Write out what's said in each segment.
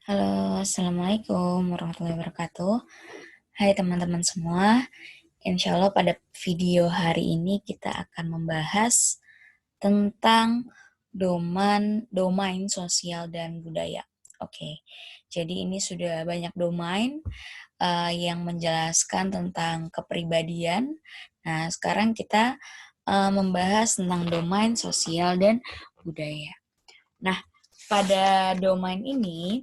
Halo, Assalamualaikum warahmatullahi wabarakatuh. Hai teman-teman semua, insya Allah pada video hari ini kita akan membahas tentang domain sosial dan budaya. Oke, jadi ini sudah banyak domain yang menjelaskan tentang kepribadian. Nah, sekarang kita membahas tentang domain sosial dan budaya. Nah, pada domain ini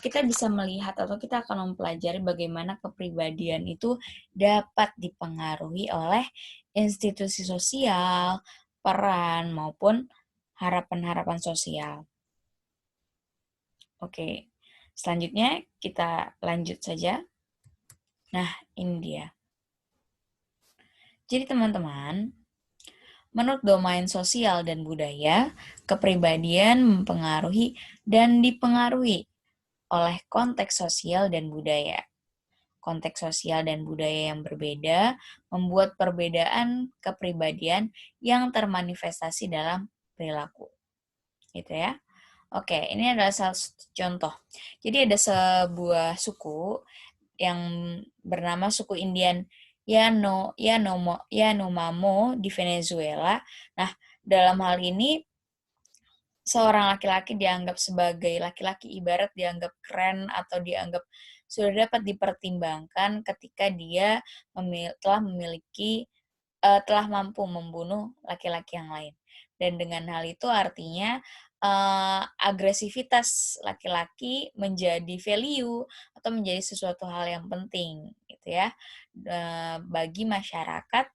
kita bisa melihat atau kita akan mempelajari bagaimana kepribadian itu dapat dipengaruhi oleh institusi sosial, peran, maupun harapan-harapan sosial. Oke, selanjutnya kita lanjut saja. Nah, ini dia. Jadi teman-teman, menurut domain sosial dan budaya, kepribadian mempengaruhi dan dipengaruhi oleh konteks sosial dan budaya. Konteks sosial dan budaya yang berbeda membuat perbedaan kepribadian yang termanifestasi dalam perilaku. Gitu ya. Oke, ini adalah salah satu contoh. Jadi ada sebuah suku yang bernama suku Indian Yanomamo di Venezuela. Nah, dalam hal ini seorang laki-laki dianggap sebagai laki-laki ibarat dianggap keren atau dianggap sudah dapat dipertimbangkan ketika dia telah mampu membunuh laki-laki yang lain. Dan dengan hal itu artinya agresivitas laki-laki menjadi value atau menjadi sesuatu hal yang penting gitu ya bagi masyarakat,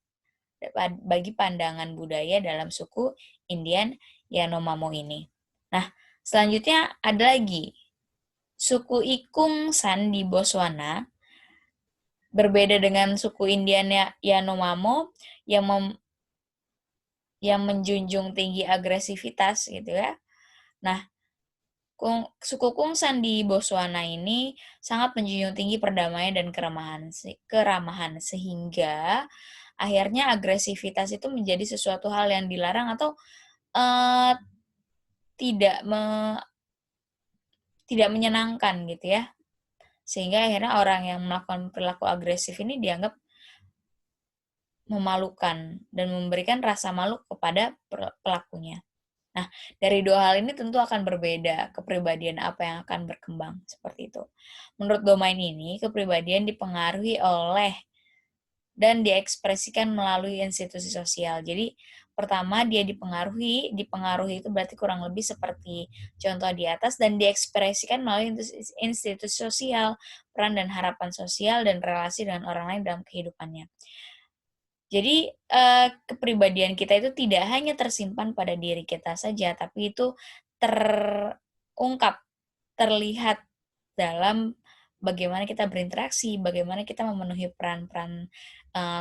bagi pandangan budaya dalam suku Indian Yanomamo ini. Nah, selanjutnya ada lagi suku Ikung San di Botswana, berbeda dengan suku Indian Yanomamo yang menjunjung tinggi agresivitas gitu ya. Nah, suku Kungsan di Botswana ini sangat menjunjung tinggi perdamaian dan keramahan sehingga akhirnya agresivitas itu menjadi sesuatu hal yang dilarang atau uh, tidak tidak menyenangkan gitu ya. Sehingga akhirnya orang yang melakukan perilaku agresif ini dianggap memalukan dan memberikan rasa malu kepada pelakunya. Nah, dari dua hal ini tentu akan berbeda kepribadian apa yang akan berkembang seperti itu. Menurut domain ini, kepribadian dipengaruhi oleh dan diekspresikan melalui institusi sosial. Jadi, pertama dia dipengaruhi itu berarti kurang lebih seperti contoh di atas dan diekspresikan melalui institusi sosial, peran dan harapan sosial dan relasi dengan orang lain dalam kehidupannya. Jadi kepribadian kita itu tidak hanya tersimpan pada diri kita saja, tapi itu terungkap, terlihat dalam bagaimana kita berinteraksi, bagaimana kita memenuhi peran-peran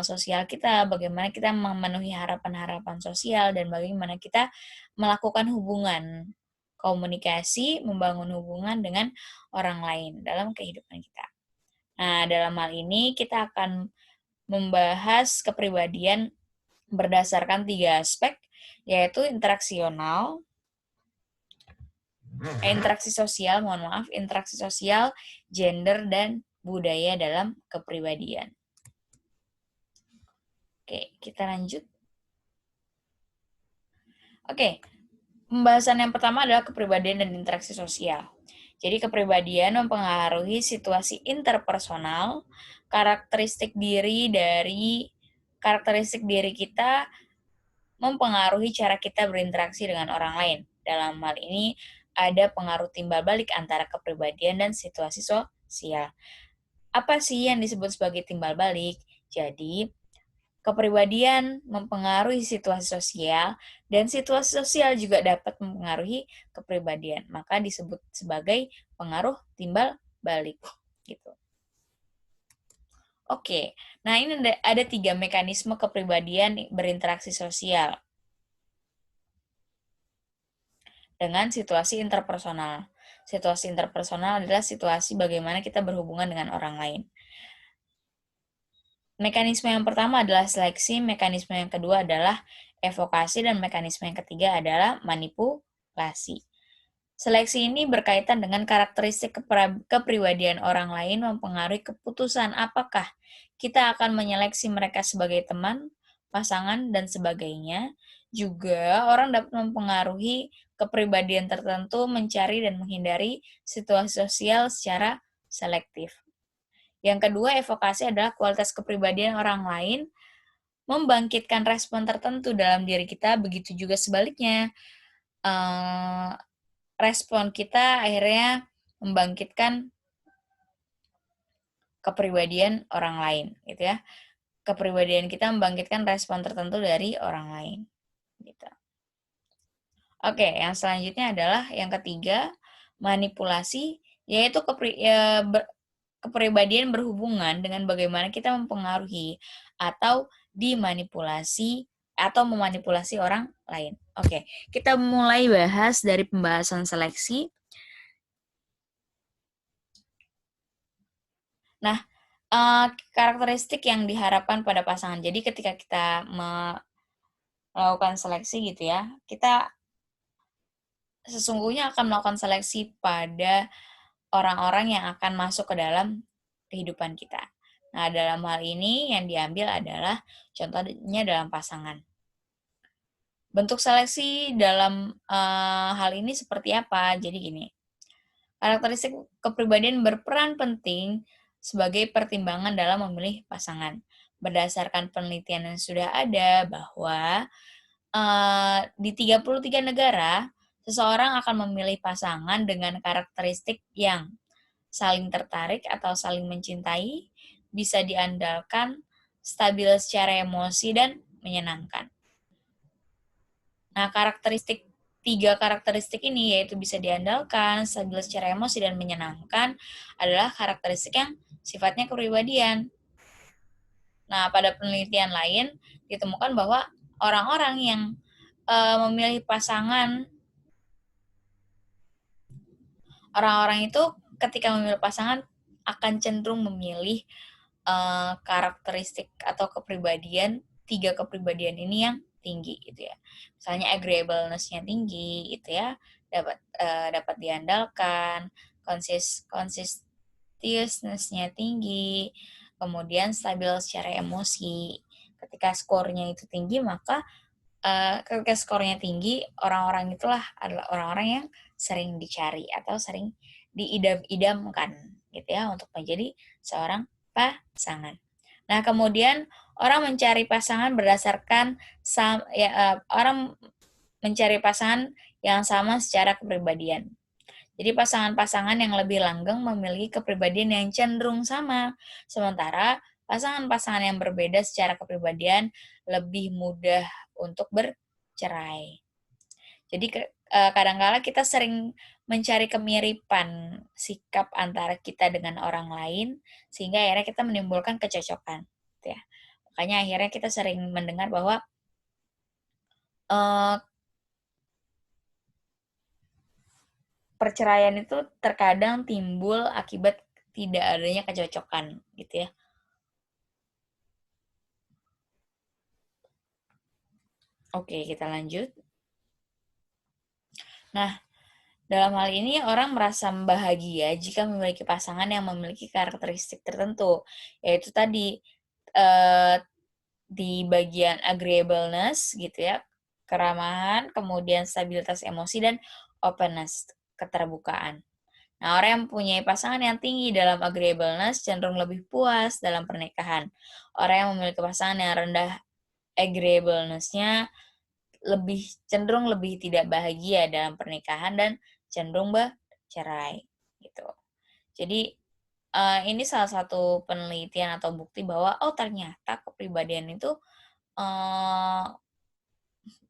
sosial kita, bagaimana kita memenuhi harapan-harapan sosial, dan bagaimana kita melakukan hubungan komunikasi, membangun hubungan dengan orang lain dalam kehidupan kita. Nah, dalam hal ini kita akan membahas kepribadian berdasarkan 3 aspek, yaitu interaksi sosial, gender, dan budaya dalam kepribadian. Oke, kita lanjut. Oke, pembahasan yang pertama adalah kepribadian dan interaksi sosial. Jadi kepribadian mempengaruhi situasi interpersonal, karakteristik diri kita mempengaruhi cara kita berinteraksi dengan orang lain. Dalam hal ini ada pengaruh timbal balik antara kepribadian dan situasi sosial. Apa sih yang disebut sebagai timbal balik? Jadi, kepribadian mempengaruhi situasi sosial dan situasi sosial juga dapat mempengaruhi kepribadian. Maka disebut sebagai pengaruh timbal balik gitu. Oke, nah ini ada 3 mekanisme kepribadian berinteraksi sosial dengan situasi interpersonal. Situasi interpersonal adalah situasi bagaimana kita berhubungan dengan orang lain. Mekanisme yang pertama adalah seleksi, mekanisme yang kedua adalah evokasi, dan mekanisme yang ketiga adalah manipulasi. Seleksi ini berkaitan dengan karakteristik kepribadian orang lain mempengaruhi keputusan apakah kita akan menyeleksi mereka sebagai teman, pasangan, dan sebagainya. Juga orang dapat mempengaruhi kepribadian tertentu mencari dan menghindari situasi sosial secara selektif. Yang kedua, evokasi adalah kualitas kepribadian orang lain membangkitkan respon tertentu dalam diri kita, begitu juga sebaliknya. Respon kita akhirnya membangkitkan kepribadian orang lain, gitu ya. Kepribadian kita membangkitkan respon tertentu dari orang lain, gitu. Oke, yang selanjutnya adalah yang ketiga, manipulasi, yaitu kepribadian berhubungan dengan bagaimana kita mempengaruhi atau dimanipulasi atau memanipulasi orang lain. Oke, kita mulai bahas dari pembahasan seleksi. Nah, karakteristik yang diharapkan pada pasangan. Jadi ketika kita melakukan seleksi gitu ya, kita sesungguhnya akan melakukan seleksi pada orang-orang yang akan masuk ke dalam kehidupan kita. Nah, dalam hal ini yang diambil adalah contohnya dalam pasangan. Bentuk seleksi dalam hal ini seperti apa? Jadi gini, karakteristik kepribadian berperan penting sebagai pertimbangan dalam memilih pasangan. Berdasarkan penelitian yang sudah ada bahwa di 33 negara, seseorang akan memilih pasangan dengan karakteristik yang saling tertarik atau saling mencintai, bisa diandalkan, stabil secara emosi, dan menyenangkan. Nah, tiga karakteristik ini, yaitu bisa diandalkan, stabil secara emosi, dan menyenangkan, adalah karakteristik yang sifatnya kepribadian. Nah, pada penelitian lain, ditemukan bahwa orang-orang yang memilih pasangan, orang-orang itu ketika memilih pasangan akan cenderung memilih karakteristik atau tiga kepribadian ini yang tinggi gitu ya. Misalnya agreeableness-nya tinggi gitu ya, dapat diandalkan, conscientiousness-nya tinggi, kemudian stabil secara emosi. Ketika skornya itu tinggi, maka ketika skornya tinggi, orang-orang itulah adalah orang-orang yang sering dicari atau sering diidam-idamkan gitu ya untuk menjadi seorang pasangan. Nah, kemudian orang mencari pasangan berdasarkan orang mencari pasangan yang sama secara kepribadian. Jadi pasangan-pasangan yang lebih langgeng memiliki kepribadian yang cenderung sama, sementara pasangan-pasangan yang berbeda secara kepribadian lebih mudah untuk bercerai. Jadi kadang-kala kita sering mencari kemiripan sikap antara kita dengan orang lain, sehingga akhirnya kita menimbulkan kecocokan. Gitu ya. Makanya akhirnya kita sering mendengar bahwa perceraian itu terkadang timbul akibat tidak adanya kecocokan, gitu ya. Oke, kita lanjut. Nah, dalam hal ini orang merasa bahagia jika memiliki pasangan yang memiliki karakteristik tertentu, yaitu tadi di bagian agreeableness gitu ya, keramahan, kemudian stabilitas emosi dan openness, keterbukaan. Nah, orang yang mempunyai pasangan yang tinggi dalam agreeableness cenderung lebih puas dalam pernikahan. Orang yang memiliki pasangan yang rendah agreeableness-nya cenderung lebih tidak bahagia dalam pernikahan dan cenderung bercerai gitu. Jadi ini salah satu penelitian atau bukti bahwa ternyata kepribadian itu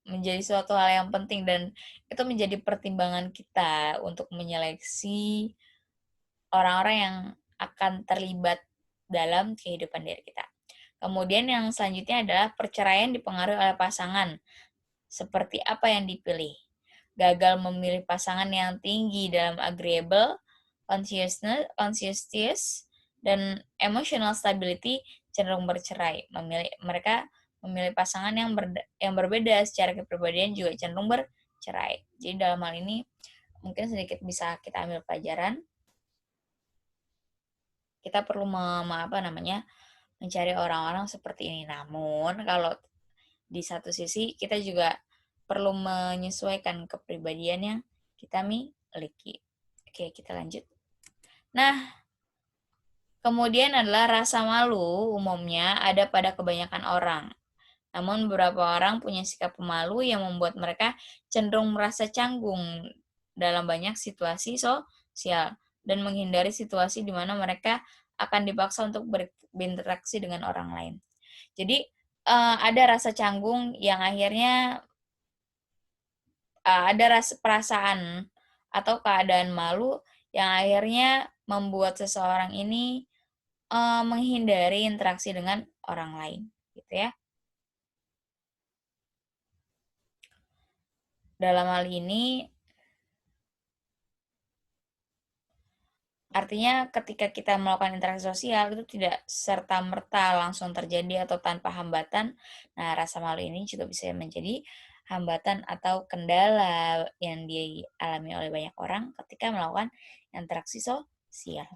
menjadi suatu hal yang penting dan itu menjadi pertimbangan kita untuk menyeleksi orang-orang yang akan terlibat dalam kehidupan diri kita. Kemudian yang selanjutnya adalah perceraian dipengaruhi oleh pasangan. Seperti apa yang dipilih? Gagal memilih pasangan yang tinggi dalam agreeable, conscientious, dan emotional stability cenderung bercerai. Mereka memilih pasangan yang berbeda secara kepribadian juga cenderung bercerai. Jadi dalam hal ini mungkin sedikit bisa kita ambil pelajaran. Kita perlu mencari orang-orang seperti ini. Namun, kalau di satu sisi kita juga perlu menyesuaikan kepribadian yang kita miliki. Oke, kita lanjut. Nah, kemudian adalah rasa malu umumnya ada pada kebanyakan orang. Namun beberapa orang punya sikap pemalu yang membuat mereka cenderung merasa canggung dalam banyak situasi sosial dan menghindari situasi di mana mereka akan dipaksa untuk berinteraksi dengan orang lain. Jadi ada rasa canggung yang akhirnya ada rasa perasaan atau keadaan malu yang akhirnya membuat seseorang ini menghindari interaksi dengan orang lain, gitu ya. Dalam hal ini, artinya ketika kita melakukan interaksi sosial itu tidak serta-merta langsung terjadi atau tanpa hambatan. Nah, rasa malu ini juga bisa menjadi hambatan atau kendala yang dialami oleh banyak orang ketika melakukan interaksi sosial.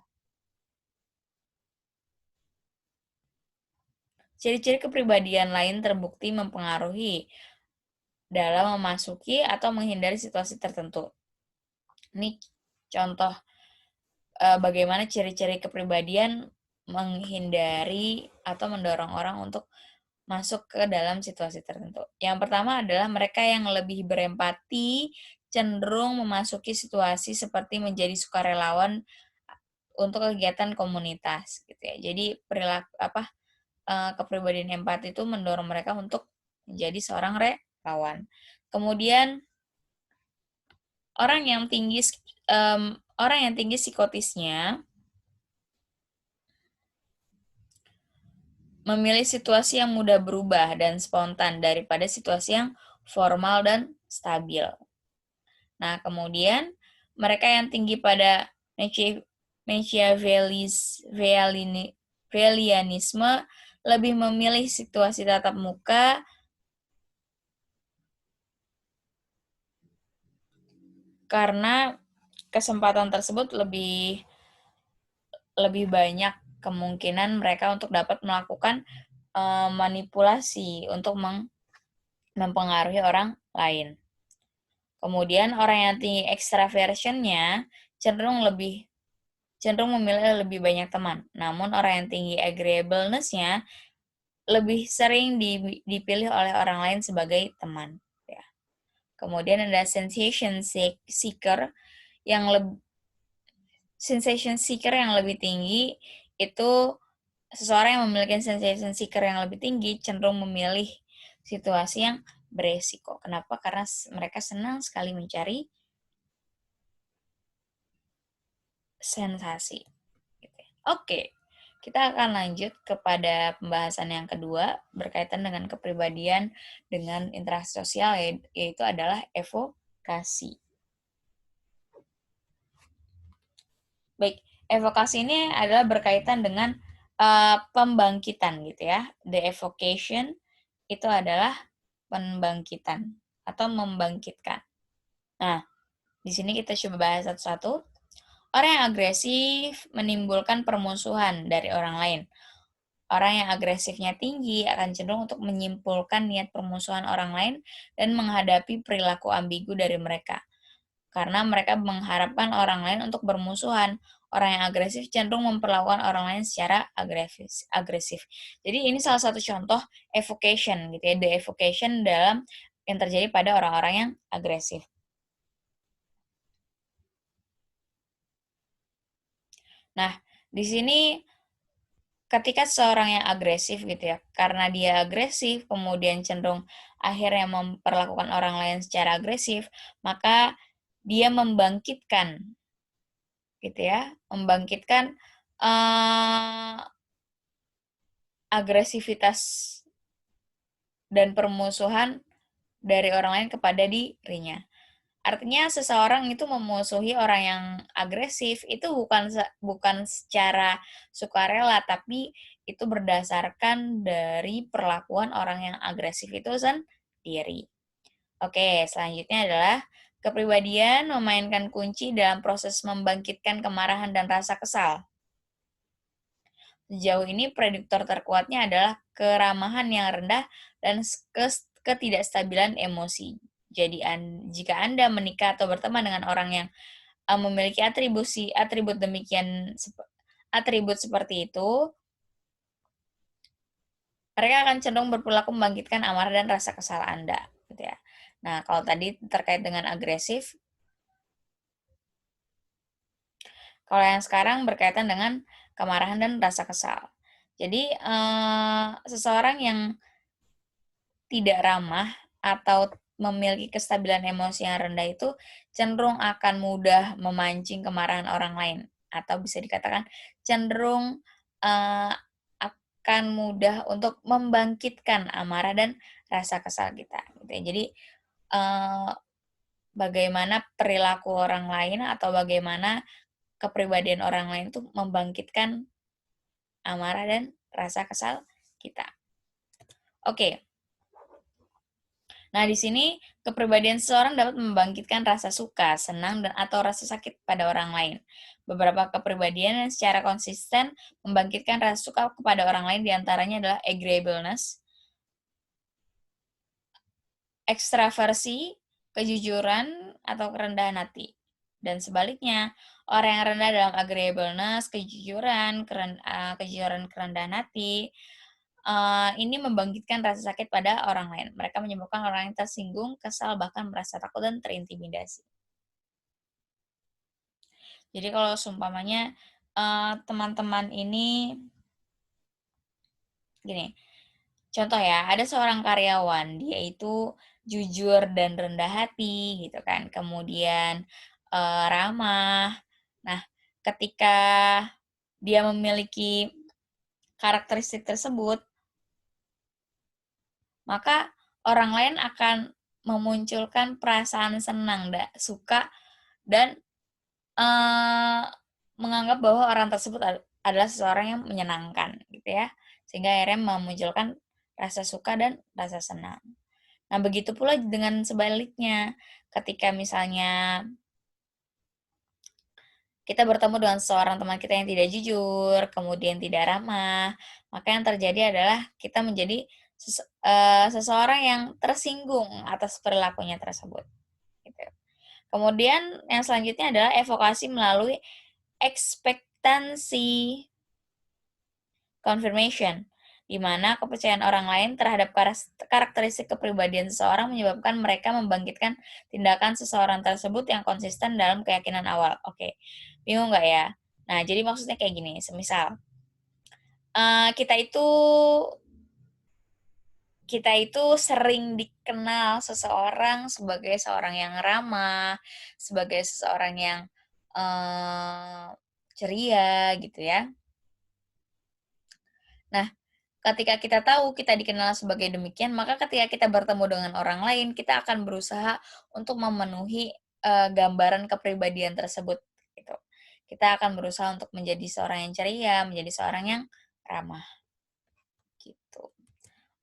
Ciri-ciri kepribadian lain terbukti mempengaruhi dalam memasuki atau menghindari situasi tertentu. Ini contoh bagaimana ciri-ciri kepribadian menghindari atau mendorong orang untuk masuk ke dalam situasi tertentu. Yang pertama adalah mereka yang lebih berempati, cenderung memasuki situasi seperti menjadi sukarelawan untuk kegiatan komunitas gitu ya. Jadi kepribadian empati itu mendorong mereka untuk menjadi seorang relawan. Kemudian orang yang tinggi psikotisnya memilih situasi yang mudah berubah dan spontan daripada situasi yang formal dan stabil. Nah, kemudian mereka yang tinggi pada Machiavellianisme lebih memilih situasi tatap muka karena kesempatan tersebut lebih banyak kemungkinan mereka untuk dapat melakukan manipulasi untuk mempengaruhi orang lain. Kemudian orang yang tinggi extraversion-nya cenderung memilih lebih banyak teman. Namun orang yang tinggi agreeableness-nya lebih sering dipilih oleh orang lain sebagai teman. Ya. Kemudian ada sensation seeker yang lebih tinggi itu seseorang yang memiliki sensation seeker yang lebih tinggi cenderung memilih situasi yang beresiko. Kenapa? Karena mereka senang sekali mencari sensasi. Oke, kita akan lanjut kepada pembahasan yang kedua berkaitan dengan kepribadian dengan interaksi sosial, yaitu adalah evokasi. Baik, evokasi ini adalah berkaitan dengan pembangkitan gitu ya. The evocation itu adalah pembangkitan atau membangkitkan. Nah, di sini kita coba bahas satu-satu. Orang yang agresif menimbulkan permusuhan dari orang lain. Orang yang agresifnya tinggi akan cenderung untuk menyimpulkan niat permusuhan orang lain dan menghadapi perilaku ambigu dari mereka. Karena mereka mengharapkan orang lain untuk bermusuhan. Orang yang agresif cenderung memperlakukan orang lain secara agresif. Jadi ini salah satu contoh evocation gitu ya, the evocation dalam yang terjadi pada orang-orang yang agresif. Nah, di sini ketika seorang yang agresif gitu ya, karena dia agresif, kemudian cenderung akhirnya memperlakukan orang lain secara agresif, maka dia membangkitkan gitu ya, membangkitkan agresivitas dan permusuhan dari orang lain kepada dirinya. Artinya seseorang itu memusuhi orang yang agresif itu bukan secara sukarela, tapi itu berdasarkan dari perlakuan orang yang agresif itu sendiri. Oke, selanjutnya adalah Kepribadian memainkan kunci dalam proses membangkitkan kemarahan dan rasa kesal. Sejauh ini prediktor terkuatnya adalah keramahan yang rendah dan ketidakstabilan emosi. Jadi jika Anda menikah atau berteman dengan orang yang memiliki atribut seperti itu, mereka akan cenderung berperilaku membangkitkan amarah dan rasa kesal Anda, gitu ya. Nah, kalau tadi terkait dengan agresif, kalau yang sekarang berkaitan dengan kemarahan dan rasa kesal. Jadi, seseorang yang tidak ramah atau memiliki kestabilan emosi yang rendah itu cenderung akan mudah memancing kemarahan orang lain, atau bisa dikatakan cenderung, eee, akan mudah untuk membangkitkan amarah dan rasa kesal kita, gitu ya. Jadi, eee, bagaimana perilaku orang lain atau bagaimana kepribadian orang lain itu membangkitkan amarah dan rasa kesal kita. Oke. Nah, di sini kepribadian seseorang dapat membangkitkan rasa suka, senang, dan atau rasa sakit pada orang lain. Beberapa kepribadian yang secara konsisten membangkitkan rasa suka kepada orang lain diantaranya adalah agreeableness, ekstraversi, kejujuran, atau kerendahan hati. Dan sebaliknya, orang yang rendah dalam agreeableness, kejujuran, kerendahan hati, ini membangkitkan rasa sakit pada orang lain. Mereka menyebabkan orang yang tersinggung, kesal, bahkan merasa takut dan terintimidasi. Jadi kalau seumpamanya, teman-teman ini gini, contoh ya, ada seorang karyawan, dia itu jujur dan rendah hati gitu kan, kemudian, ramah. Nah, ketika dia memiliki karakteristik tersebut, maka orang lain akan memunculkan perasaan senang, suka, dan menganggap bahwa orang tersebut adalah seseorang yang menyenangkan, gitu ya. Sehingga akhirnya memunculkan rasa suka dan rasa senang. Nah, begitu pula dengan sebaliknya, ketika misalnya kita bertemu dengan seorang teman kita yang tidak jujur, kemudian tidak ramah, maka yang terjadi adalah kita menjadi seseorang yang tersinggung atas perilakunya tersebut, gitu. Kemudian yang selanjutnya adalah evokasi melalui ekspektansi confirmation, di mana kepercayaan orang lain terhadap karakteristik kepribadian seseorang menyebabkan mereka membangkitkan tindakan seseorang tersebut yang konsisten dalam keyakinan awal. Oke, bingung nggak ya? Nah, jadi maksudnya kayak gini, semisal kita itu sering dikenal seseorang sebagai seorang yang ramah, sebagai seseorang yang eee, ceria gitu ya. Nah, ketika kita tahu kita dikenal sebagai demikian, maka ketika kita bertemu dengan orang lain, kita akan berusaha untuk memenuhi, gambaran kepribadian tersebut, gitu. Kita akan berusaha untuk menjadi seorang yang ceria, menjadi seorang yang ramah, gitu.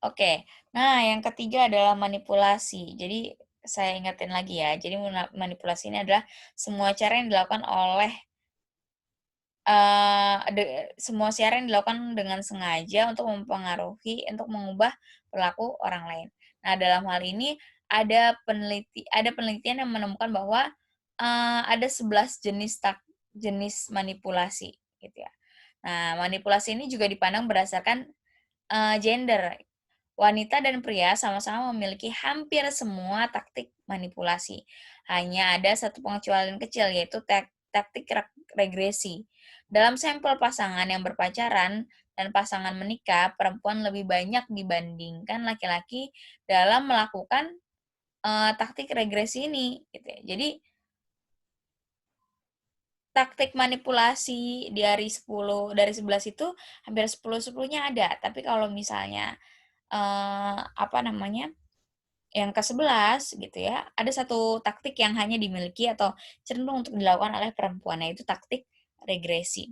Oke, nah yang ketiga adalah manipulasi. Jadi, saya ingetin lagi ya, jadi manipulasi ini adalah semua cara yang dilakukan oleh Eee, de semua siaran dilakukan dengan sengaja untuk mempengaruhi untuk mengubah perilaku orang lain. Nah, dalam hal ini ada penelitian yang menemukan bahwa, ada 11 jenis manipulasi, gitu ya. Nah, manipulasi ini juga dipandang berdasarkan, gender. Wanita dan pria sama-sama memiliki hampir semua taktik manipulasi. Hanya ada satu pengecualian kecil, yaitu taktik regresi. Dalam sampel pasangan yang berpacaran dan pasangan menikah, perempuan lebih banyak dibandingkan laki-laki dalam melakukan, taktik regresi ini, gitu ya. Jadi, taktik manipulasi dari 11 itu hampir 10-10-nya ada. Tapi kalau misalnya, apa namanya, yang ke-11 gitu ya, ada satu taktik yang hanya dimiliki atau cenderung untuk dilakukan oleh perempuan, yaitu taktik regresi.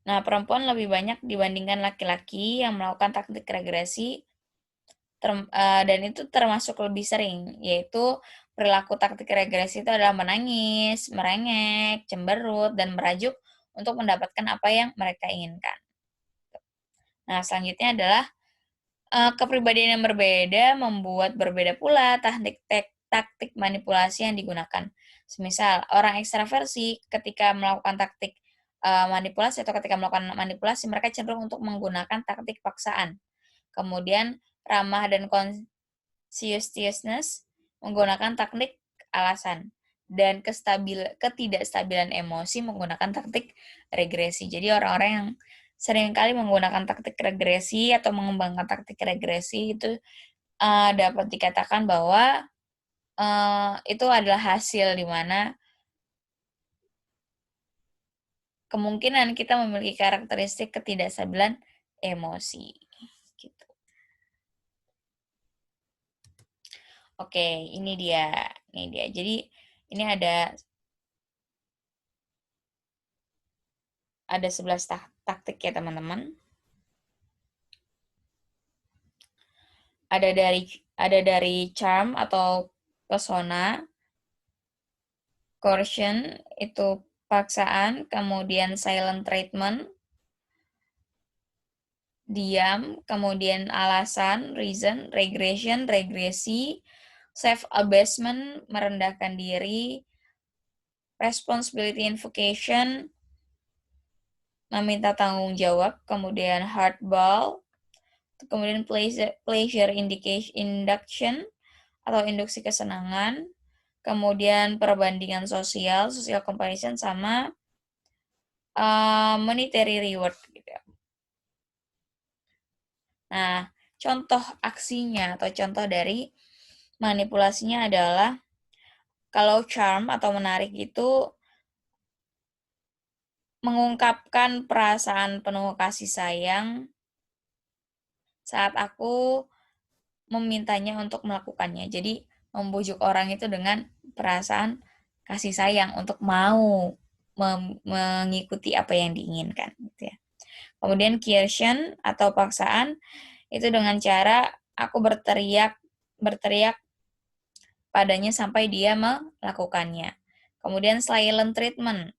Nah, perempuan lebih banyak dibandingkan laki-laki yang melakukan taktik regresi dan itu termasuk lebih sering, yaitu perilaku taktik regresi itu adalah menangis, merengek, cemberut, dan merajuk untuk mendapatkan apa yang mereka inginkan. Nah, selanjutnya adalah kepribadian yang berbeda membuat berbeda pula taktik manipulasi yang digunakan. Semisal, orang ekstraversi ketika melakukan taktik manipulasi atau ketika melakukan manipulasi, mereka cenderung untuk menggunakan taktik paksaan. Kemudian, ramah dan conscientiousness menggunakan taktik alasan. Dan ketidakstabilan emosi menggunakan taktik regresi. Jadi orang-orang yang seringkali menggunakan taktik regresi atau mengembangkan taktik regresi itu dapat dikatakan bahwa itu adalah hasil di mana kemungkinan kita memiliki karakteristik ketidakstabilan emosi. Gitu. Oke, ini dia. Jadi ini ada 11 taktik ya teman-teman. Ada dari charm atau pesona, coercion itu paksaan, kemudian silent treatment, diam, kemudian alasan, reason, regression, regresi, self-abasement, merendahkan diri, responsibility invocation, meminta tanggung jawab, kemudian hardball, kemudian pleasure induction atau induksi kesenangan, kemudian perbandingan social comparison, sama monetary reward gitu. Nah, contoh aksinya atau contoh dari manipulasinya adalah kalau charm atau menarik itu mengungkapkan perasaan penuh kasih sayang saat aku memintanya untuk melakukannya. Jadi, membujuk orang itu dengan perasaan kasih sayang untuk mau mengikuti apa yang diinginkan gitu ya. Kemudian coercion atau paksaan itu dengan cara aku berteriak padanya sampai dia melakukannya. Kemudian silent treatment,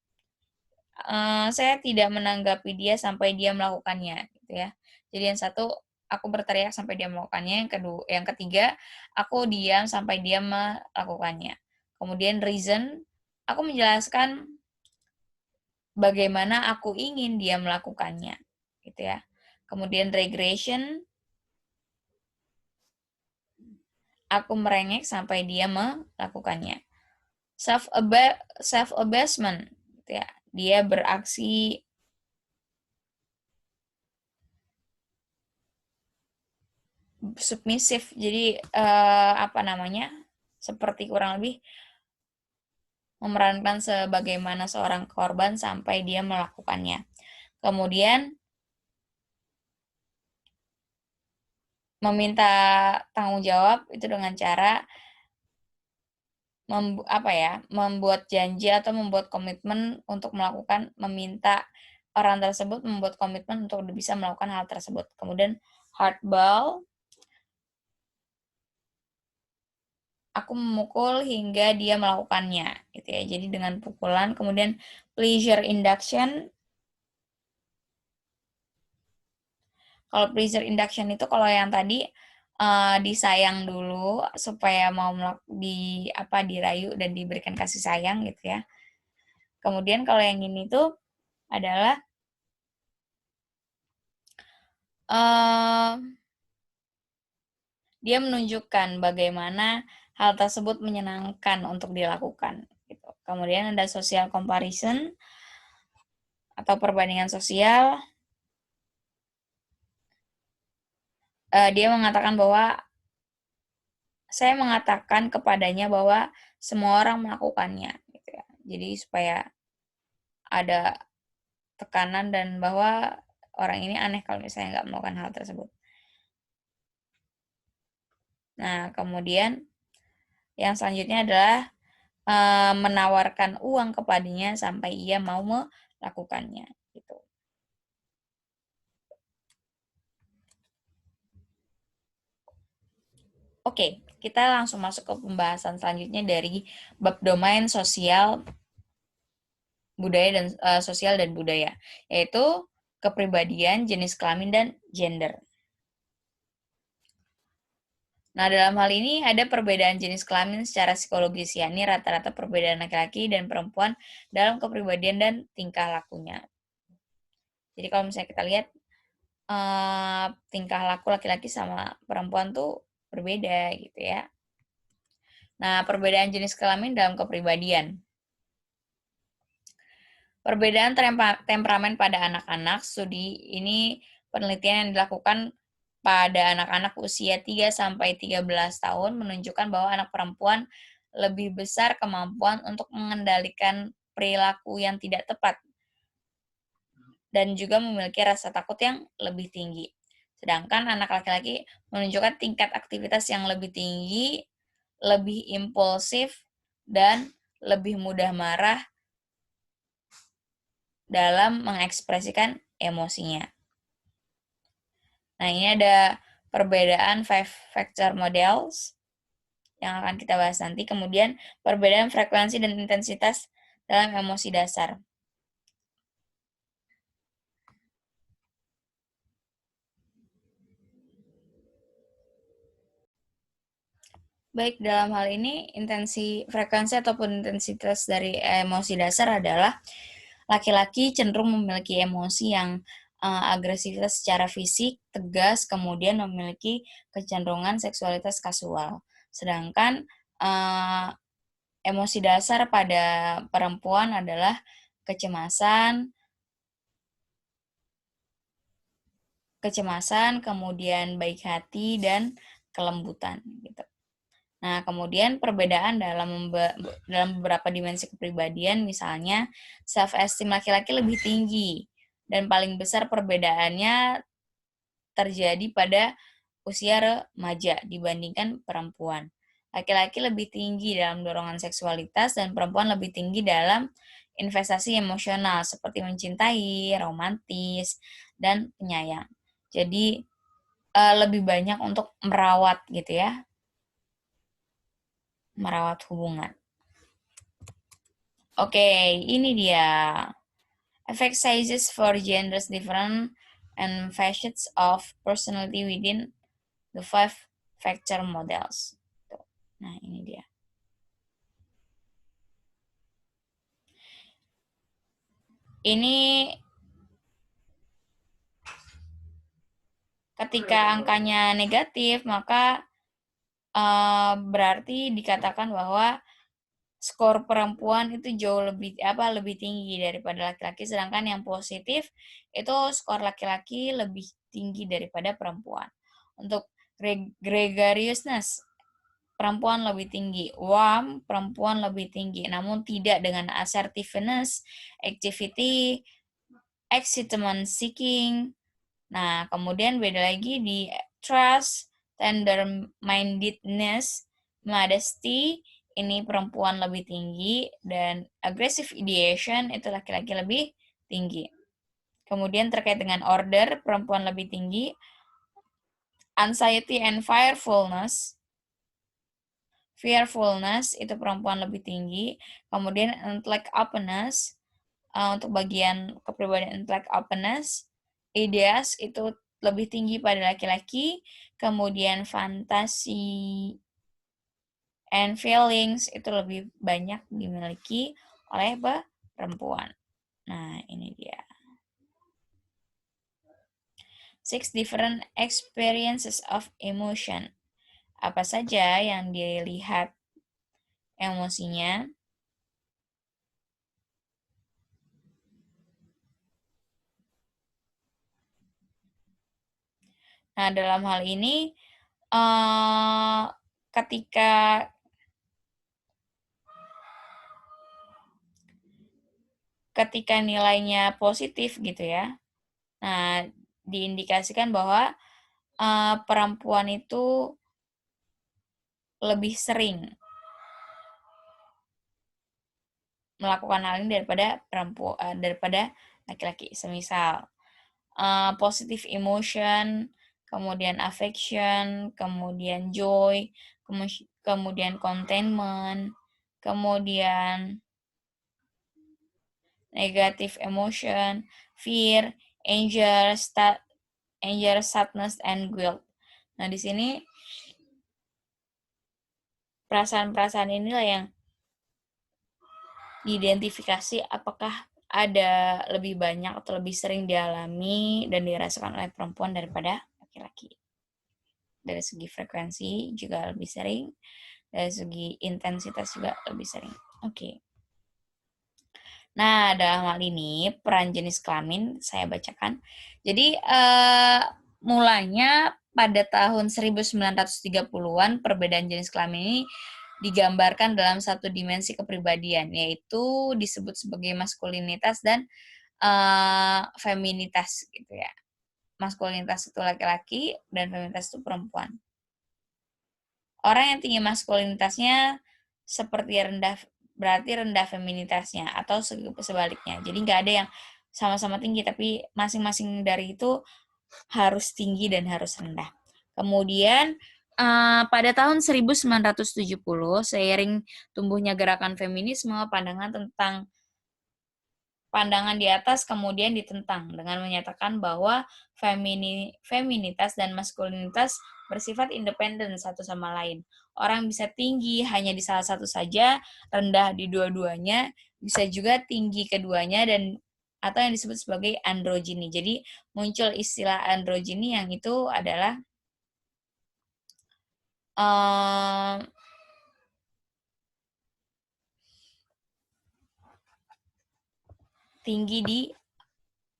saya tidak menanggapi dia sampai dia melakukannya, gitu ya. Jadi yang satu, aku berteriak sampai dia melakukannya. Yang ketiga, aku diam sampai dia melakukannya. Kemudian reason, aku menjelaskan bagaimana aku ingin dia melakukannya, gitu ya. Kemudian regression, aku merengek sampai dia melakukannya. Self-abasement, gitu ya. Dia beraksi submisif, jadi seperti kurang lebih memerankan sebagaimana seorang korban sampai dia melakukannya. Kemudian meminta tanggung jawab itu dengan cara membuat janji atau membuat komitmen untuk meminta orang tersebut membuat komitmen untuk bisa melakukan hal tersebut. Kemudian hardball, aku memukul hingga dia melakukannya, gitu ya. Jadi dengan pukulan. Kemudian pleasure induction. Kalau pleasure induction itu kalau yang tadi disayang dulu supaya mau dirayu dan diberikan kasih sayang gitu ya. Kemudian kalau yang ini tuh adalah dia menunjukkan bagaimana hal tersebut menyenangkan untuk dilakukan. Gitu. Kemudian ada social comparison atau perbandingan sosial. Dia mengatakan bahwa saya mengatakan kepadanya bahwa semua orang melakukannya. Gitu ya. Jadi supaya ada tekanan dan bahwa orang ini aneh kalau misalnya nggak melakukan hal tersebut. Nah, kemudian yang selanjutnya adalah menawarkan uang kepadanya sampai ia mau melakukannya. Gitu. Oke, kita langsung masuk ke pembahasan selanjutnya dari bab domain sosial sosial dan budaya, yaitu kepribadian, jenis kelamin, dan gender. Nah, dalam hal ini ada perbedaan jenis kelamin secara psikologis, yakni rata-rata perbedaan laki-laki dan perempuan dalam kepribadian dan tingkah lakunya. Jadi kalau misalnya kita lihat tingkah laku laki-laki sama perempuan tuh berbeda gitu ya. Nah, perbedaan jenis kelamin dalam kepribadian. Perbedaan temperamen pada anak-anak, studi ini penelitian yang dilakukan pada anak-anak usia 3-13 tahun menunjukkan bahwa anak perempuan lebih besar kemampuan untuk mengendalikan perilaku yang tidak tepat dan juga memiliki rasa takut yang lebih tinggi. Sedangkan anak laki-laki menunjukkan tingkat aktivitas yang lebih tinggi, lebih impulsif, dan lebih mudah marah dalam mengekspresikan emosinya. Nah, ini ada perbedaan 5 factor models yang akan kita bahas nanti. Kemudian, perbedaan frekuensi dan intensitas dalam emosi dasar. Baik, dalam hal ini frekuensi ataupun intensitas dari emosi dasar adalah laki-laki cenderung memiliki emosi yang agresivitas secara fisik, tegas, kemudian memiliki kecenderungan seksualitas kasual. Sedangkan emosi dasar pada perempuan adalah kecemasan, kemudian baik hati dan kelembutan gitu. Nah, kemudian perbedaan dalam beberapa dimensi kepribadian, misalnya self-esteem laki-laki lebih tinggi, dan paling besar perbedaannya terjadi pada usia remaja dibandingkan perempuan. Laki-laki lebih tinggi dalam dorongan seksualitas, dan perempuan lebih tinggi dalam investasi emosional, seperti mencintai, romantis, dan penyayang. Jadi, lebih banyak untuk merawat gitu ya, merawat hubungan. Oke, ini dia. Effect sizes for genders different and facets of personality within the 5 factor models. Nah, ini dia. Ini ketika angkanya negatif, maka berarti dikatakan bahwa skor perempuan itu jauh lebih tinggi daripada laki-laki, sedangkan yang positif itu skor laki-laki lebih tinggi daripada perempuan. Untuk gregariousness, perempuan lebih tinggi. Warm, perempuan lebih tinggi, namun tidak dengan assertiveness, activity, excitement seeking. Nah, kemudian beda lagi di trust, tender-mindedness, modesty, ini perempuan lebih tinggi, dan aggressive ideation itu laki-laki lebih tinggi. Kemudian terkait dengan order, perempuan lebih tinggi. Anxiety and fearfulness itu perempuan lebih tinggi. Kemudian intellect openness, untuk bagian kepribadian intellect openness, ideas itu lebih tinggi pada laki-laki. Kemudian fantasi and feelings itu lebih banyak dimiliki oleh perempuan. Nah, ini dia. 6 different experiences of emotion. Apa saja yang dilihat emosinya? Nah, dalam hal ini ketika nilainya positif gitu ya. Nah, diindikasikan bahwa perempuan itu lebih sering melakukan hal ini daripada laki-laki. Semisal positive emotion, kemudian affection, kemudian joy, kemudian contentment, kemudian negative emotion, fear, anger, sadness, and guilt. Nah, di sini perasaan-perasaan inilah yang diidentifikasi apakah ada lebih banyak atau lebih sering dialami dan dirasakan oleh perempuan daripada laki-laki. Dari segi frekuensi juga lebih sering, dari segi intensitas juga lebih sering. Oke. Nah, dalam hal ini peran jenis kelamin saya bacakan. Jadi mulanya pada tahun 1930-an perbedaan jenis kelamin ini digambarkan dalam satu dimensi kepribadian, yaitu disebut sebagai maskulinitas dan feminitas gitu ya. Maskulinitas itu laki-laki dan feminitas itu perempuan. Orang yang tinggi maskulinitasnya berarti rendah feminitasnya atau sebaliknya. Jadi nggak ada yang sama-sama tinggi, tapi masing-masing dari itu harus tinggi dan harus rendah. Kemudian pada tahun 1970, seiring tumbuhnya gerakan feminisme, pandangan di atas kemudian ditentang dengan menyatakan bahwa feminitas dan maskulinitas bersifat independen satu sama lain. Orang bisa tinggi hanya di salah satu saja, rendah di dua-duanya, bisa juga tinggi keduanya dan atau yang disebut sebagai androgini. Jadi muncul istilah androgini yang itu adalah tinggi di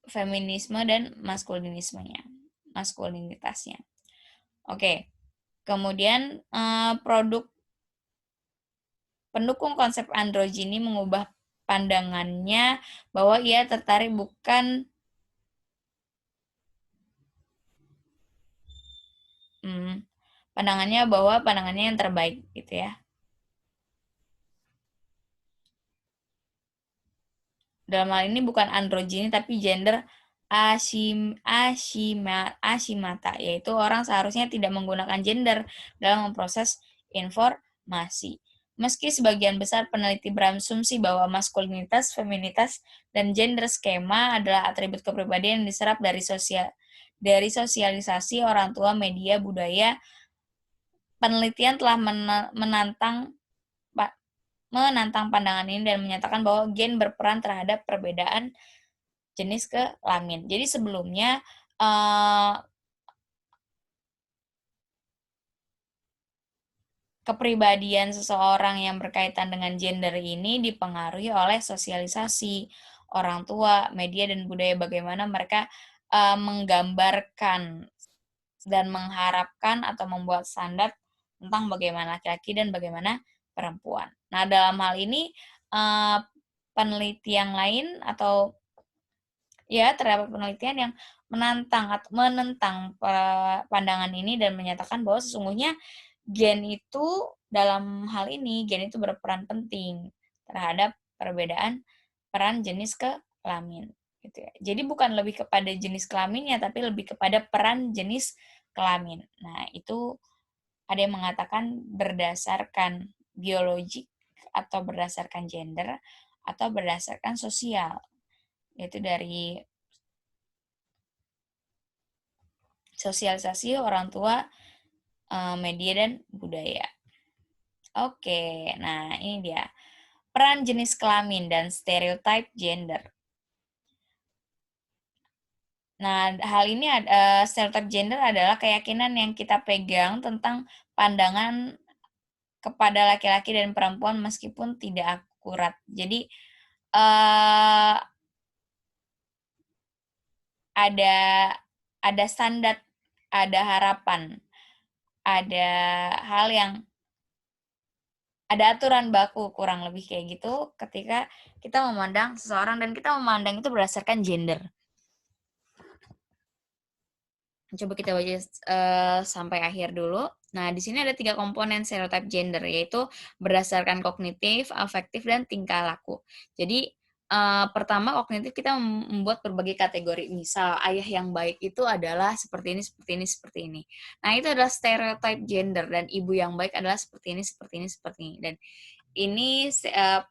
feminisme dan maskulinitasnya. Oke. Kemudian produk pendukung konsep androgini mengubah pandangannya bahwa ia tertarik bukan pandangannya yang terbaik gitu ya. Dalam hal ini bukan androgini tapi gender asimata, yaitu orang seharusnya tidak menggunakan gender dalam memproses informasi. Meski sebagian besar peneliti berasumsi bahwa maskulinitas, feminitas, dan gender skema adalah atribut kepribadian yang diserap dari sosialisasi orang tua, media, budaya, penelitian telah menantang pandangan ini dan menyatakan bahwa gen berperan terhadap perbedaan jenis kelamin. Jadi sebelumnya kepribadian seseorang yang berkaitan dengan gender ini dipengaruhi oleh sosialisasi orang tua, media, dan budaya, bagaimana mereka menggambarkan dan mengharapkan atau membuat standar tentang bagaimana laki-laki dan bagaimana perempuan. Nah, dalam hal ini peneliti yang lain atau ya terdapat penelitian yang menentang pandangan ini dan menyatakan bahwa sesungguhnya gen itu berperan penting terhadap perbedaan peran jenis kelamin gitu ya. Jadi bukan lebih kepada jenis kelaminnya tapi lebih kepada peran jenis kelamin. Nah, itu ada yang mengatakan berdasarkan biologik atau berdasarkan gender atau berdasarkan sosial, yaitu dari sosialisasi orang tua, media, dan budaya. Oke, nah ini dia. Peran jenis kelamin dan stereotype gender. Nah, hal ini stereotype gender adalah keyakinan yang kita pegang tentang pandangan kepada laki-laki dan perempuan meskipun tidak akurat. Jadi ada standar, ada harapan, ada hal yang ada aturan baku kurang lebih kayak gitu ketika kita memandang seseorang dan kita memandang itu berdasarkan gender. Coba kita baca sampai akhir dulu. Nah, di sini ada 3 komponen stereotype gender, yaitu berdasarkan kognitif, afektif, dan tingkah laku. Jadi, pertama kognitif kita membuat berbagai kategori. Misal, ayah yang baik itu adalah seperti ini, seperti ini, seperti ini. Nah, itu adalah stereotype gender, dan ibu yang baik adalah seperti ini, seperti ini, seperti ini. Dan ini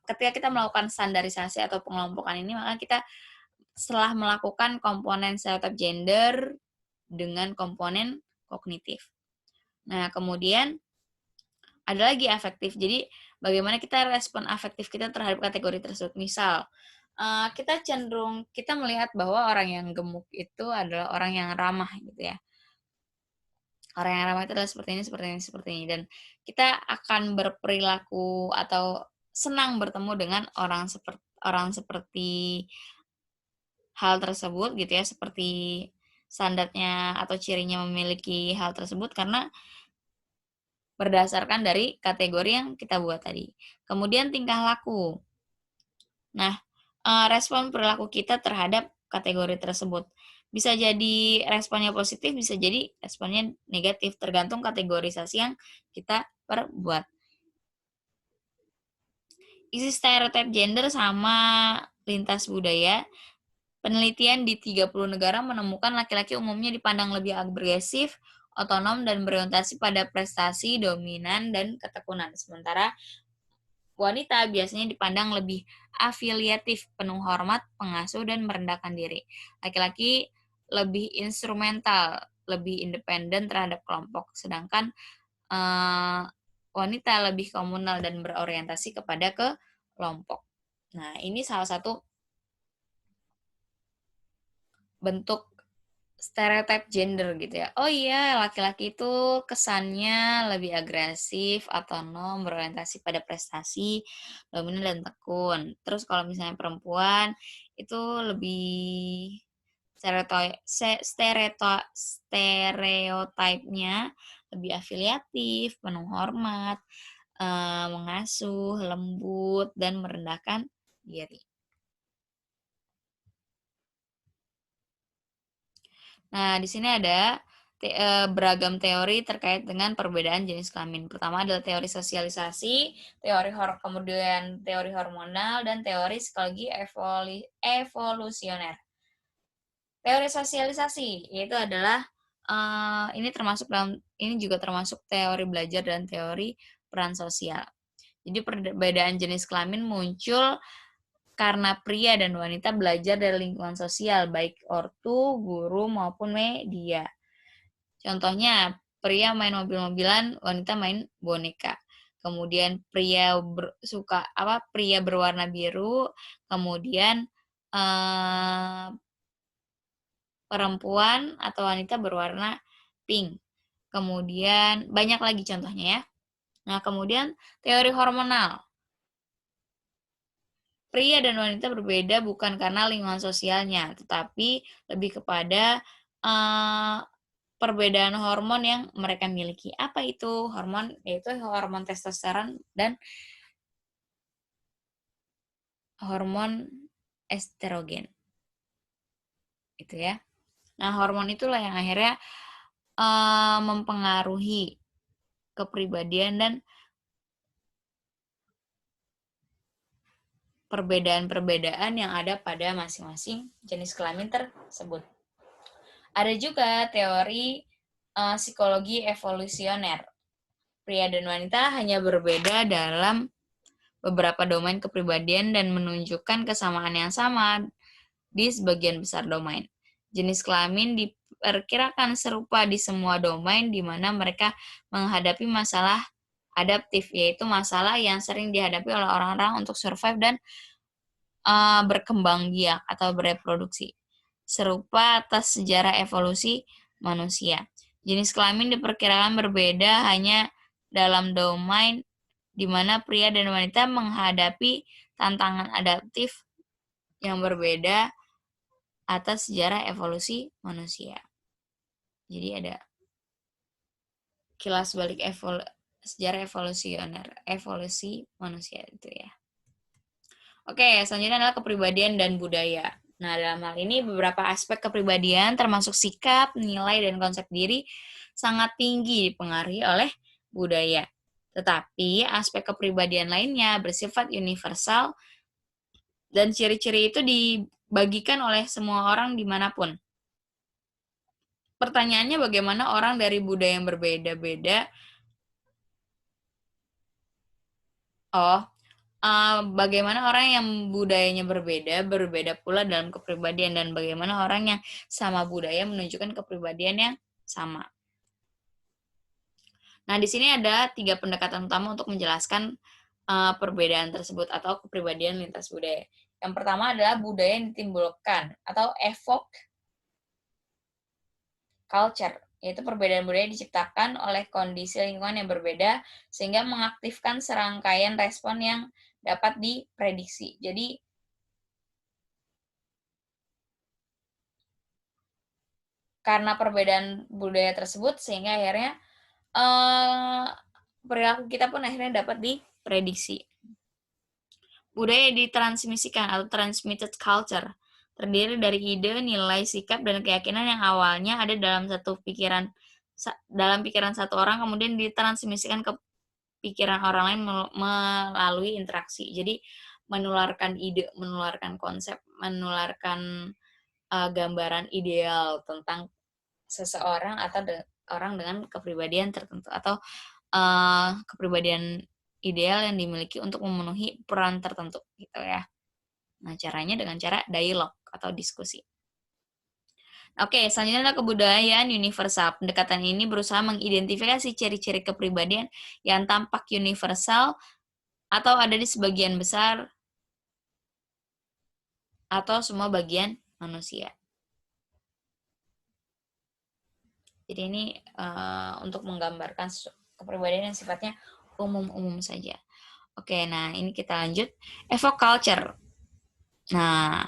ketika kita melakukan standarisasi atau pengelompokan ini, maka kita setelah melakukan komponen stereotype gender dengan komponen kognitif. Nah, kemudian ada lagi afektif. Jadi, bagaimana kita respon afektif kita terhadap kategori tersebut. Misal, kita melihat bahwa orang yang gemuk itu adalah orang yang ramah gitu ya. Orang yang ramah itu adalah seperti ini, seperti ini, seperti ini. Dan kita akan berperilaku atau senang bertemu dengan orang seperti hal tersebut gitu ya, seperti standarnya atau cirinya memiliki hal tersebut karena berdasarkan dari kategori yang kita buat tadi. Kemudian tingkah laku. Nah, respon perilaku kita terhadap kategori tersebut. Bisa jadi responnya positif, bisa jadi responnya negatif, tergantung kategorisasi yang kita perbuat. Isi stereotip gender sama lintas budaya. Penelitian di 30 negara menemukan laki-laki umumnya dipandang lebih agresif, otonom, dan berorientasi pada prestasi, dominan, dan ketekunan. Sementara wanita biasanya dipandang lebih afiliatif, penuh hormat, pengasuh, dan merendahkan diri. Laki-laki lebih instrumental, lebih independen terhadap kelompok, sedangkan wanita lebih komunal dan berorientasi kepada kelompok. Nah, ini salah satu bentuk stereotip gender gitu ya. Oh iya, laki-laki itu kesannya lebih agresif, otonom, berorientasi pada prestasi, dominan dan tekun. Terus kalau misalnya perempuan itu lebih stereotipnya lebih afiliatif, penuh hormat, mengasuh, lembut, dan merendahkan diri. Nah, di sini ada beragam teori terkait dengan perbedaan jenis kelamin. Pertama adalah teori sosialisasi, kemudian teori hormonal, dan teori psikologi evolusioner. Teori sosialisasi yaitu adalah ini juga termasuk teori belajar dan teori peran sosial. Jadi perbedaan jenis kelamin muncul karena pria dan wanita belajar dari lingkungan sosial, baik ortu, guru, maupun media. Contohnya, pria main mobil-mobilan, wanita main boneka. Kemudian pria berwarna biru, kemudian perempuan atau wanita berwarna pink. Kemudian banyak lagi contohnya ya. Nah, kemudian teori hormonal. Pria dan wanita berbeda bukan karena lingkungan sosialnya, tetapi lebih kepada perbedaan hormon yang mereka miliki. Apa itu hormon? Yaitu hormon testosteron dan hormon estrogen. Itu ya. Nah, hormon itulah yang akhirnya mempengaruhi kepribadian dan perbedaan-perbedaan yang ada pada masing-masing jenis kelamin tersebut. Ada juga teori psikologi evolusioner. Pria dan wanita hanya berbeda dalam beberapa domain kepribadian dan menunjukkan kesamaan yang sama di sebagian besar domain. Jenis kelamin diperkirakan serupa di semua domain di mana mereka menghadapi masalah adaptif, yaitu masalah yang sering dihadapi oleh orang-orang untuk survive dan berkembang biak atau bereproduksi. Serupa atas sejarah evolusi manusia. Jenis kelamin diperkirakan berbeda hanya dalam domain di mana pria dan wanita menghadapi tantangan adaptif yang berbeda atas sejarah evolusi manusia. Jadi ada kilas balik sejarah evolusi manusia itu ya. Oke, selanjutnya adalah kepribadian dan budaya. Nah, dalam hal ini beberapa aspek kepribadian termasuk sikap, nilai, dan konsep diri sangat tinggi dipengaruhi oleh budaya. Tetapi aspek kepribadian lainnya bersifat universal Dan ciri-ciri itu dibagikan oleh semua orang dimanapun. Pertanyaannya bagaimana orang dari budaya yang berbeda-beda, bagaimana orang yang budayanya berbeda, berbeda pula dalam kepribadian, dan bagaimana orang yang sama budaya menunjukkan kepribadian yang sama. Nah, di sini ada 3 pendekatan utama untuk menjelaskan perbedaan tersebut atau kepribadian lintas budaya. Yang pertama adalah budaya yang ditimbulkan atau evoke culture, yaitu perbedaan budaya diciptakan oleh kondisi lingkungan yang berbeda sehingga mengaktifkan serangkaian respon yang dapat diprediksi. Jadi, karena perbedaan budaya tersebut sehingga akhirnya perilaku kita pun akhirnya dapat diprediksi. Budaya ditransmisikan atau transmitted culture terdiri dari ide, nilai, sikap, dan keyakinan yang awalnya ada dalam pikiran satu orang, kemudian ditransmisikan ke pikiran orang lain melalui interaksi. Jadi menularkan ide, menularkan konsep, menularkan gambaran ideal tentang seseorang atau orang dengan kepribadian tertentu atau kepribadian ideal yang dimiliki untuk memenuhi peran tertentu gitu ya. Nah, caranya dengan cara dialog atau diskusi. Oke, selanjutnya adalah kebudayaan universal. Pendekatan ini berusaha mengidentifikasi ciri-ciri kepribadian yang tampak universal atau ada di sebagian besar atau semua bagian manusia. Jadi ini untuk menggambarkan kepribadian yang sifatnya umum-umum saja. Oke, nah ini kita lanjut. Evoke culture. Nah,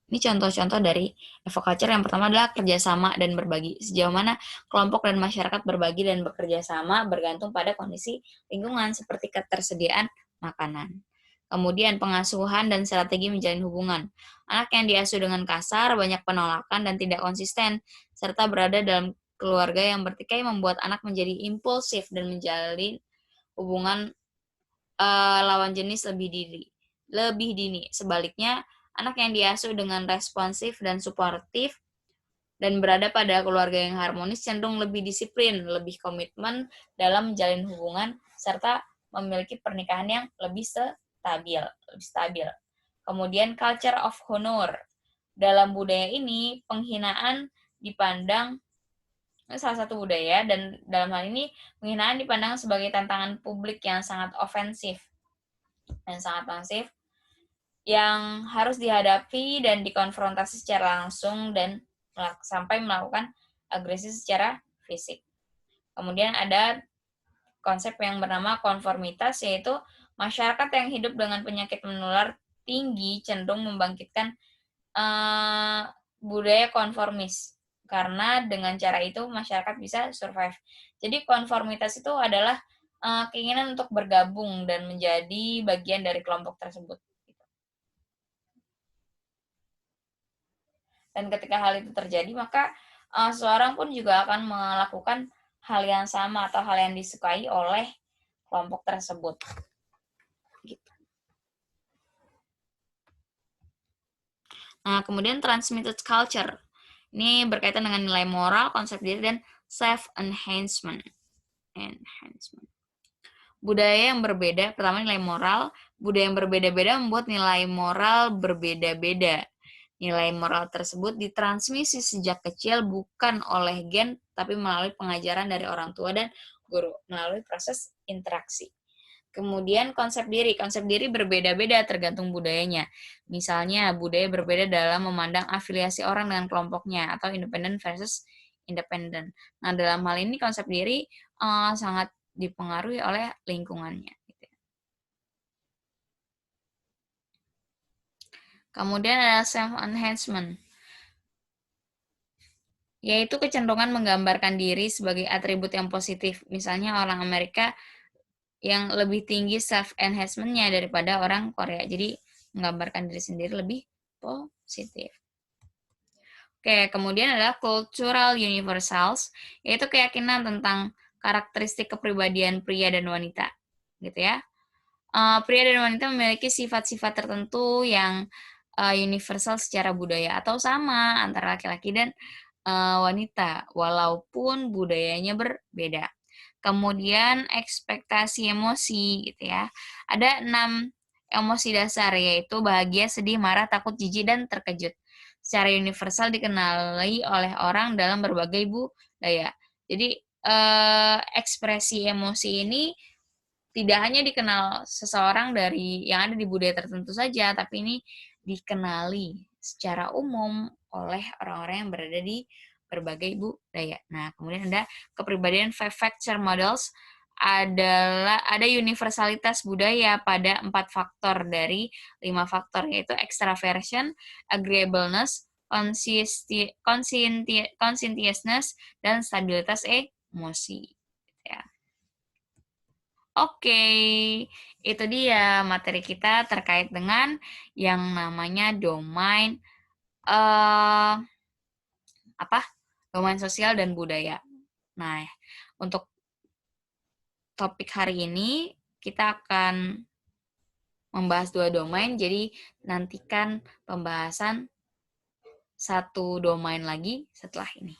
ini contoh-contoh dari evoke culture. Yang pertama adalah kerjasama dan berbagi. Sejauh mana kelompok dan masyarakat berbagi dan bekerja sama bergantung pada kondisi lingkungan seperti ketersediaan makanan. Kemudian pengasuhan dan strategi menjalin hubungan. Anak yang diasuh dengan kasar, banyak penolakan, dan tidak konsisten, serta berada dalam keluarga yang bertikai membuat anak menjadi impulsif dan menjalin hubungan lawan jenis lebih dini. Sebaliknya, anak yang diasuh dengan responsif dan suportif dan berada pada keluarga yang harmonis cenderung lebih disiplin, lebih komitmen dalam menjalin hubungan, serta memiliki pernikahan yang lebih stabil. Kemudian culture of honor. Dalam budaya ini, penghinaan dipandang salah satu budaya, dan dalam hal ini penghinaan dipandang sebagai tantangan publik yang sangat ofensif dan sangat masif yang harus dihadapi dan dikonfrontasi secara langsung dan sampai melakukan agresi secara fisik. Kemudian ada konsep yang bernama konformitas, yaitu masyarakat yang hidup dengan penyakit menular tinggi cenderung membangkitkan budaya konformis. Karena dengan cara itu masyarakat bisa survive. Jadi konformitas itu adalah keinginan untuk bergabung dan menjadi bagian dari kelompok tersebut. Dan ketika hal itu terjadi, maka seseorang pun juga akan melakukan hal yang sama atau hal yang disukai oleh kelompok tersebut. Gitu. Nah, kemudian transmitted culture. Ini berkaitan dengan nilai moral, konsep diri, dan self-enhancement. Budaya yang berbeda, pertama nilai moral. Budaya yang berbeda-beda membuat nilai moral berbeda-beda. Nilai moral tersebut ditransmisi sejak kecil bukan oleh gen, tapi melalui pengajaran dari orang tua dan guru, melalui proses interaksi. Kemudian konsep diri. Konsep diri berbeda-beda tergantung budayanya. Misalnya, budaya berbeda dalam memandang afiliasi orang dengan kelompoknya, atau independen versus independen. Nah, dalam hal ini konsep diri sangat dipengaruhi oleh lingkungannya. Kemudian ada self-enhancement, yaitu kecenderungan menggambarkan diri sebagai atribut yang positif. Misalnya orang Amerika yang lebih tinggi self-enhancement-nya daripada orang Korea. Jadi, menggambarkan diri sendiri lebih positif. Oke, kemudian adalah cultural universals, yaitu keyakinan tentang karakteristik kepribadian pria dan wanita. Gitu ya. Pria dan wanita memiliki sifat-sifat tertentu yang universal secara budaya atau sama antara laki-laki dan wanita, walaupun budayanya berbeda. Kemudian ekspektasi emosi gitu ya. Ada 6 emosi dasar, yaitu bahagia, sedih, marah, takut, jijik, dan terkejut. Secara universal dikenali oleh orang dalam berbagai budaya. Jadi ekspresi emosi ini tidak hanya dikenal seseorang dari yang ada di budaya tertentu saja, tapi ini dikenali secara umum oleh orang-orang yang berada di berbagai budaya. Nah, kemudian ada kepribadian five factor models, ada universalitas budaya pada 4 faktor dari 5 faktor, yaitu extraversion, agreeableness, conscientiousness, dan stabilitas emosi. Ya. Oke, itu dia materi kita terkait dengan yang namanya domain eh apa? Domain sosial dan budaya. Nah, untuk topik hari ini kita akan membahas 2 domain, jadi nantikan pembahasan 1 domain lagi setelah ini.